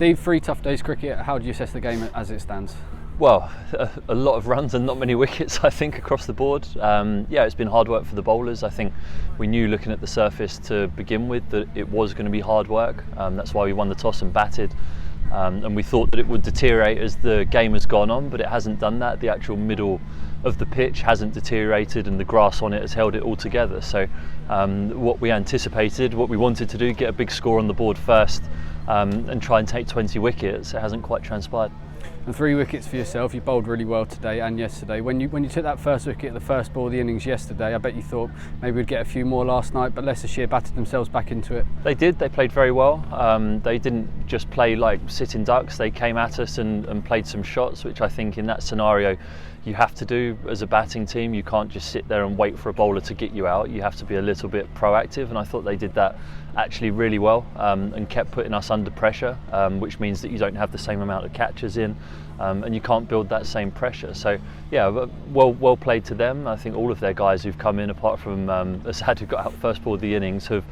Steve, 3 tough days cricket. How do you assess the game as it stands? Well, a lot of runs and not many wickets, I think, across the board. Yeah, it's been hard work for the bowlers. I think we knew looking at the surface to begin with that it was going to be hard work. That's why we won the toss and batted. And we thought that it would deteriorate as the game has gone on, but it hasn't done that. The actual middle of the pitch hasn't deteriorated and the grass on it has held it all together. So what we anticipated, what we wanted to do, get a big score on the board first and try and take 20 wickets, it hasn't quite transpired. And 3 wickets for yourself. You bowled really well today and yesterday. When you took that first wicket, the first ball of the innings yesterday, I bet you thought maybe we'd get a few more last night, but Leicestershire batted themselves back into it. They did. They played very well. They didn't just play like sitting ducks. They came at us and played some shots, which I think in that scenario you have to do as a batting team. You can't just sit there and wait for a bowler to get you out. You have to be a little bit proactive, and I thought they did that actually really well and kept putting us under pressure, which means that you don't have the same amount of catches in and you can't build that same pressure. So yeah, well played to them. I think all of their guys who've come in, apart from Asad, who got out first ball of the innings, have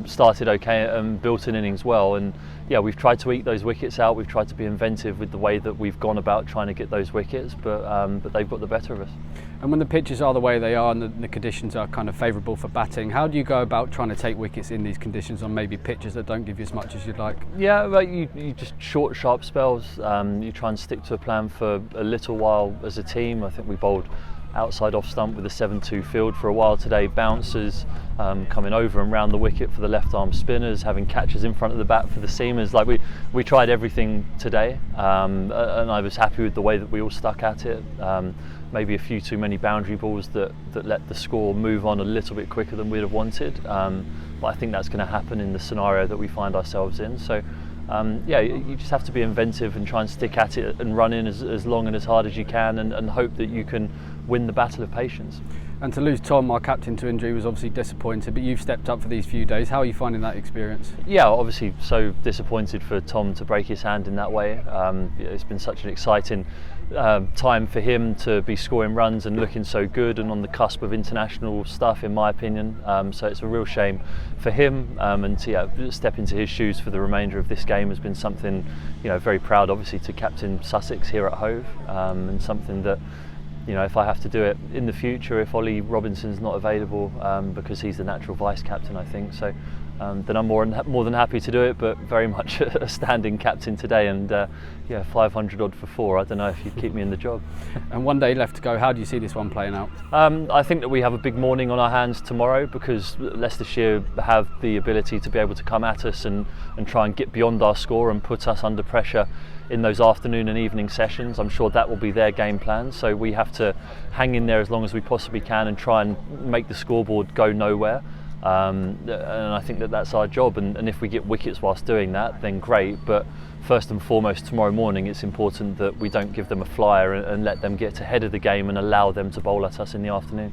started okay and built an innings well. And yeah, we've tried to eke those wickets out. We've tried to be inventive with the way that we've gone about trying to get those wickets, but they've got the better of us. And when the pitches are the way they are and the conditions are kind of favourable for batting, how do you go about trying to take wickets in these conditions on maybe pitches that don't give you as much as you'd like? Yeah, well, you just short, sharp spells. You try and stick to a plan for a little while as a team. I think we bowled outside off stump with a 7-2 field for a while today. Bouncers coming over and round the wicket for the left arm spinners, having catches in front of the bat for the seamers. Like we tried everything today, and I was happy with the way that we all stuck at it. Maybe a few too many boundary balls that let the score move on a little bit quicker than we'd have wanted. But I think that's going to happen in the scenario that we find ourselves in. So yeah, you just have to be inventive and try and stick at it and run in as long and as hard as you can and hope that you can win the battle of patience. And to lose Tom, our captain, to injury was obviously disappointing, but you've stepped up for these few days. How are you finding that experience? Yeah, obviously so disappointed for Tom to break his hand in that way. It's been such an exciting time for him to be scoring runs and looking so good and on the cusp of international stuff, in my opinion. So it's a real shame for him, and to step into his shoes for the remainder of this game has been something, very proud obviously to captain Sussex here at Hove, and something that, if I have to do it in the future, if Ollie Robinson's not available, because he's the natural vice captain, I think, so then I'm more than happy to do it, but very much a standing captain today, and 500 odd for 4. I don't know if you'd keep me in the job. And 1 day left to go. How do you see this one playing out? I think that we have a big morning on our hands tomorrow, because Leicestershire have the ability to be able to come at us and try and get beyond our score and put us under pressure in those afternoon and evening sessions. I'm sure that will be their game plan, so we have to hang in there as long as we possibly can and try and make the scoreboard go nowhere. And I think that that's our job, and if we get wickets whilst doing that, then great, but first and foremost tomorrow morning it's important that we don't give them a flyer and let them get ahead of the game and allow them to bowl at us in the afternoon.